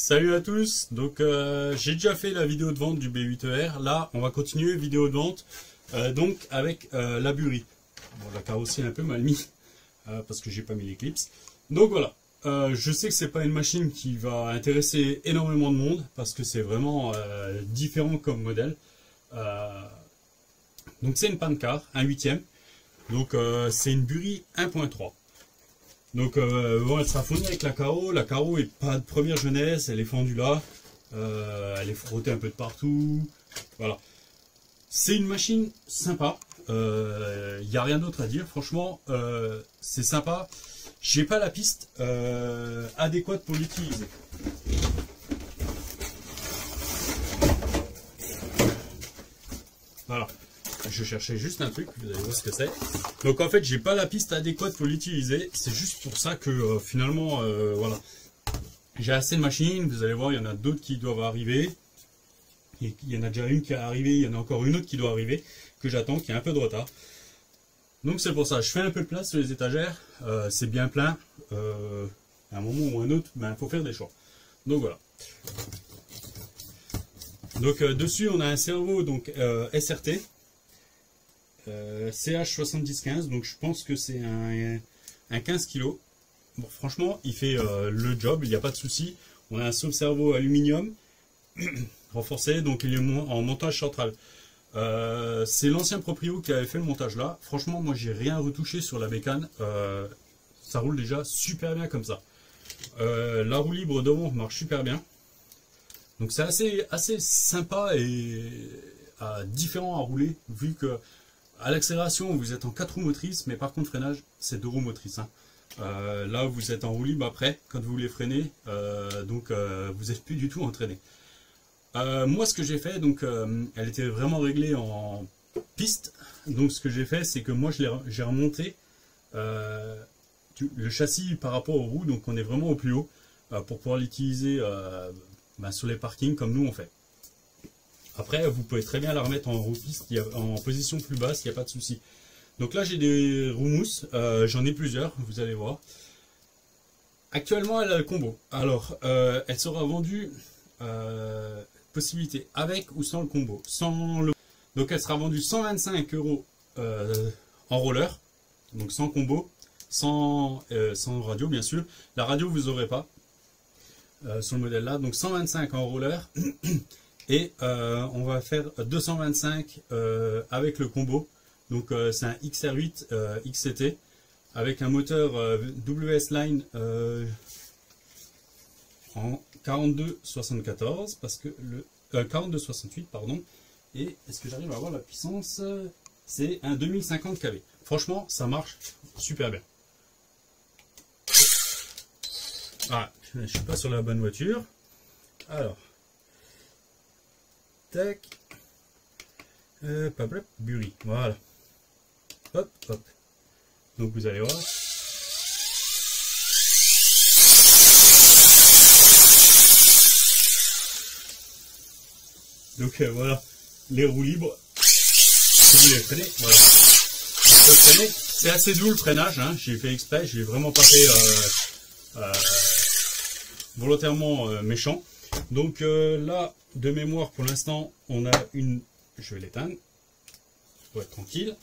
Salut à tous, donc j'ai déjà fait la vidéo de vente du B8ER, là on va continuer vidéo de vente donc avec la Bury. Bon, la carrosserie est un peu mal mise parce que j'ai pas mis les clips. Donc voilà, je sais que c'est pas une machine qui va intéresser énormément de monde parce que c'est vraiment différent comme modèle. Donc c'est une pancar, un 8e, donc c'est une Bury 1.3. Donc bon, elle sera fournie avec la carreau. La carreau est pas de première jeunesse, elle est fendue là, elle est frottée un peu de partout. Voilà. C'est une machine sympa. Il n'y a rien d'autre à dire. Franchement, c'est sympa. J'ai pas la piste adéquate pour l'utiliser. Voilà. Je cherchais juste un truc, vous allez voir ce que c'est. Donc en fait, j'ai pas la piste adéquate pour l'utiliser. C'est juste pour ça que finalement, voilà. J'ai assez de machines, vous allez voir, il y en a d'autres qui doivent arriver. Il y en a déjà une qui est arrivée, il y en a encore une autre qui doit arriver, que j'attends, qui a un peu de retard. Donc c'est pour ça, je fais un peu de place sur les étagères, c'est bien plein. À un moment ou un autre, ben, faut faire des choix. Donc voilà. Donc dessus, on a un cerveau donc SRT. CH7015, donc je pense que c'est un 15 kg. Bon, franchement, il fait le job, il n'y a pas de souci. On a un sauve-cerveau aluminium renforcé, donc il est en montage central. C'est l'ancien proprio qui avait fait le montage là. Franchement, moi j'ai rien retouché sur la bécane. Ça roule déjà super bien comme ça. La roue libre devant marche super bien. Donc c'est assez sympa et différent à rouler, vu que à l'accélération, vous êtes en 4 roues motrices, mais par contre, freinage, c'est 2 roues motrices. Hein. Là, vous êtes en roue libre après, quand vous voulez freiner, donc vous n'êtes plus du tout entraîné. Moi, ce que j'ai fait, donc, elle était vraiment réglée en piste. Donc, ce que j'ai fait, c'est que moi, j'ai remonté le châssis par rapport aux roues, donc on est vraiment au plus haut, pour pouvoir l'utiliser sur les parkings comme nous on fait. Après, vous pouvez très bien la remettre en roue piste, en position plus basse, il n'y a pas de souci. Donc là, j'ai des roues mousse, j'en ai plusieurs, vous allez voir. Actuellement, elle a le combo. Alors, elle sera vendue, possibilité avec ou sans le combo. Donc, elle sera vendue 125 € en roller, donc sans combo, sans radio, bien sûr. La radio, vous n'aurez pas sur le modèle là, donc 125 en roller. Et on va faire 225 avec le combo. Donc c'est un XR8 XCT avec un moteur WS Line en 4274 parce que le 4268 pardon. Et est-ce que j'arrive à avoir la puissance? C'est un 2050 kV. Franchement, ça marche super bien. Ah, je suis pas sur la bonne voiture. Alors. Tac. Bury. Voilà. Hop, hop. Donc vous allez voir. Donc voilà. Les roues libres. Si vous les freinez, voilà. C'est assez doux le freinage. Hein. J'ai fait exprès. J'ai vraiment pas fait volontairement méchant. Donc là, de mémoire, pour l'instant, on a une... Je vais l'éteindre pour être tranquille.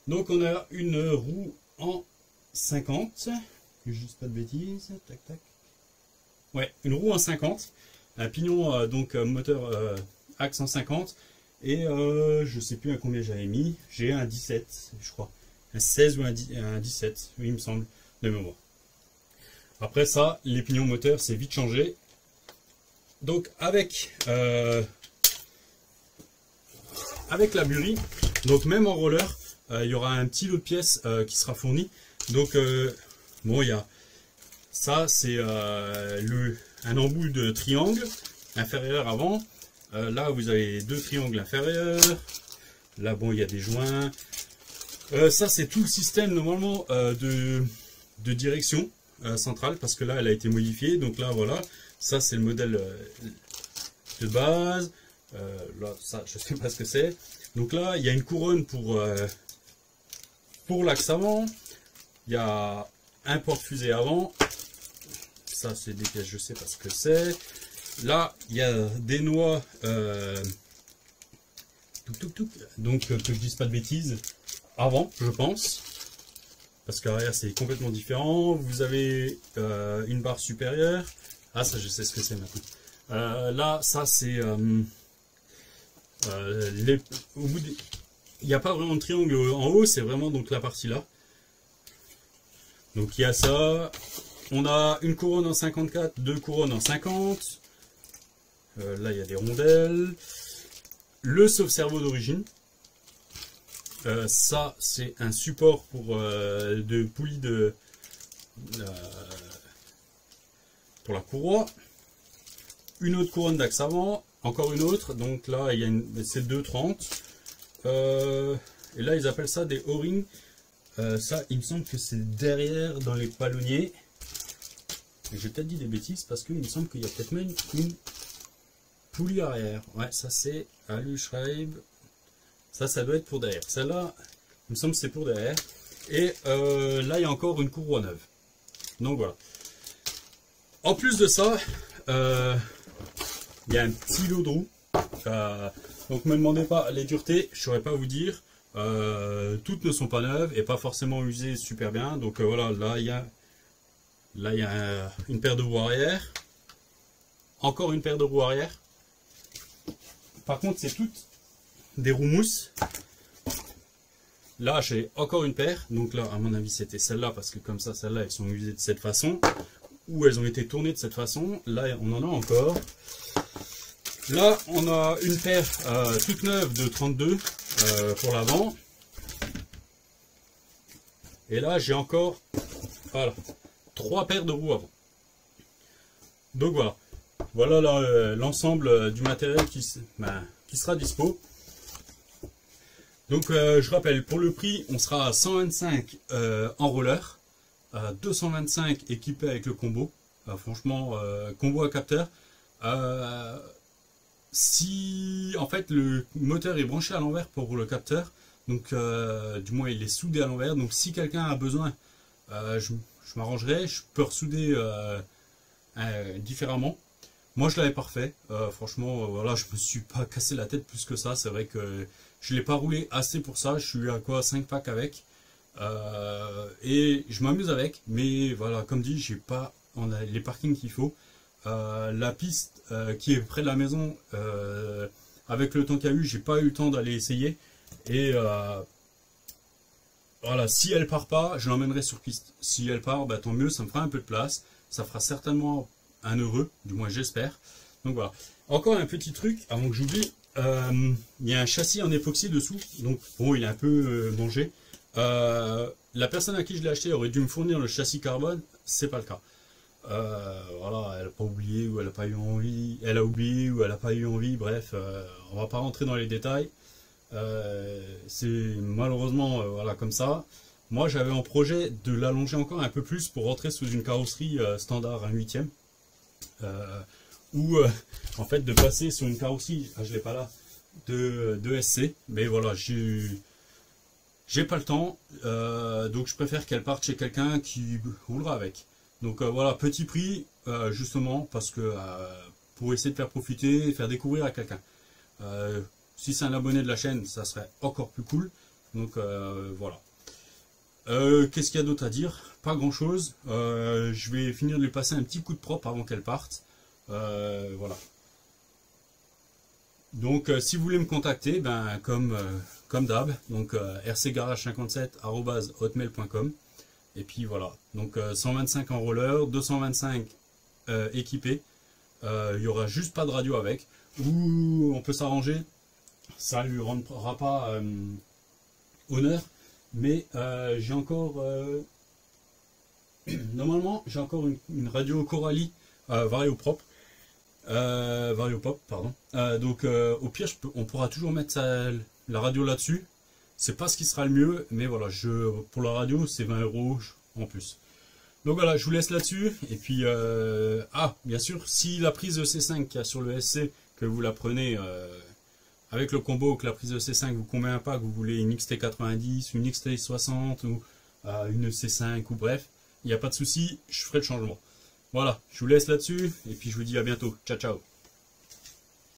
Donc on a une roue en 50. Que je dise pas de bêtises. Tac, tac. Ouais, une roue en 50. Un pignon, donc moteur axe en 50. Et je sais plus à combien j'avais mis. J'ai un 17, je crois. Un 16 ou un 17, oui, il me semble, de mémoire. Après ça, les pignons moteurs, c'est vite changé. Donc avec la Bury, donc même en roller, il y aura un petit lot de pièces qui sera fourni. Donc bon, il y a ça, c'est un embout de triangle inférieur avant. Là, vous avez 2 triangles inférieurs. Là, bon, il y a des joints. Ça, c'est tout le système normalement de direction centrale, parce que là, elle a été modifiée. Donc là, voilà. Ça, c'est le modèle de base. Là, ça, je ne sais pas ce que c'est. Donc là, il y a une couronne pour l'axe avant. Il y a un porte-fusée avant. Ça, c'est des pièces, je sais pas ce que c'est. Là, il y a des noix, donc que je dise pas de bêtises, avant, je pense. Parce qu'arrière, c'est complètement différent. Vous avez une barre supérieure. Ah, ça, je sais ce que c'est maintenant. Là, ça, c'est... au bout des... Il n'y a pas vraiment de triangle en haut, c'est vraiment donc la partie là. Donc il y a ça. On a une couronne en 54, deux couronnes en 50. Là, il y a des rondelles. Le sauve-cerveau d'origine. Ça, c'est un support pour de poulie de pour la courroie. Une autre couronne d'axe avant, encore une autre. Donc là, il y a c'est 2,30. Et là, ils appellent ça des O-rings. Ça, il me semble que c'est derrière dans les palonniers. J'ai peut-être dit des bêtises parce qu'il me semble qu'il y a peut-être même une poulie arrière. Ouais, ça c'est Aluschreib. Ça doit être pour derrière. Celle-là, il me semble que c'est pour derrière. Et là, il y a encore une courroie neuve. Donc voilà. En plus de ça, il y a un petit lot de roues. Donc ne me demandez pas les duretés, je ne saurais pas vous dire. Toutes ne sont pas neuves et pas forcément usées super bien. Donc voilà, là il y a une paire de roues arrière. Encore une paire de roues arrière. Par contre, c'est toutes des roues mousse. Là, j'ai encore une paire. Donc là, à mon avis, c'était celle-là parce que comme ça, celles-là, elles sont usées de cette façon. Ou elles ont été tournées de cette façon. Là, on en a encore. Là, on a une paire toute neuve de 32 pour l'avant. Et là, j'ai encore voilà, 3 paires de roues avant. Donc voilà. Voilà l'ensemble du matériel qui sera dispo. Donc je rappelle, pour le prix, on sera à 125 en roller, 225 équipé avec le combo. Franchement, combo à capteur. Si en fait le moteur est branché à l'envers pour le capteur, donc du moins il est soudé à l'envers, donc si quelqu'un a besoin, je m'arrangerai, je peux ressouder différemment. Moi je l'avais pas refait, franchement voilà, je me suis pas cassé la tête plus que ça, c'est vrai que je l'ai pas roulé assez pour ça, je suis à quoi 5 packs avec, et je m'amuse avec, mais voilà, comme dit, j'ai pas les parkings qu'il faut. La piste qui est près de la maison, avec le temps qu'il y a eu, j'ai pas eu le temps d'aller essayer. Et voilà, si elle part pas, je l'emmènerai sur piste. Si elle part, bah, tant mieux, ça me fera un peu de place. Ça fera certainement un heureux, du moins j'espère. Donc voilà. Encore un petit truc, avant que j'oublie, il y a un châssis en époxy dessous. Donc bon, il est un peu mangé. La personne à qui je l'ai acheté aurait dû me fournir le châssis carbone, c'est pas le cas. Voilà, elle n'a pas oublié ou elle n'a pas eu envie, elle a oublié ou elle n'a pas eu envie, bref, on va pas rentrer dans les détails. C'est malheureusement voilà, comme ça. Moi j'avais en projet de l'allonger encore un peu plus pour rentrer sous une carrosserie standard 1/8, ou en fait de passer sur une carrosserie, je l'ai pas là, de SC, mais voilà, j'ai pas le temps, donc je préfère qu'elle parte chez quelqu'un qui roulera avec. Donc voilà, petit prix, justement, parce que pour essayer de faire profiter, faire découvrir à quelqu'un. Si c'est un abonné de la chaîne, ça serait encore plus cool. Donc voilà. Qu'est-ce qu'il y a d'autre à dire? Pas grand chose. Je vais finir de lui passer un petit coup de propre avant qu'elle parte. Voilà. Donc si vous voulez me contacter, ben, comme d'hab, donc rcgarage57@hotmail.com. Et puis voilà, donc 125 en roller, 225 équipés. Il n'y aura juste pas de radio avec. Ou on peut s'arranger, ça ne lui rendra pas honneur. Mais j'ai encore, normalement, j'ai encore une radio Coralie variopop, pardon. Donc au pire, on pourra toujours mettre la radio là-dessus. C'est pas ce qui sera le mieux, mais voilà, pour la radio, c'est 20 € en plus. Donc voilà, je vous laisse là-dessus. Et puis, bien sûr, si la prise EC5 qu'il y a sur le SC, que vous la prenez avec le combo, que la prise EC5 vous convient pas, que vous voulez une XT90, une XT60 ou une EC5 ou bref, il n'y a pas de souci, je ferai le changement. Voilà, je vous laisse là-dessus et puis je vous dis à bientôt. Ciao, ciao.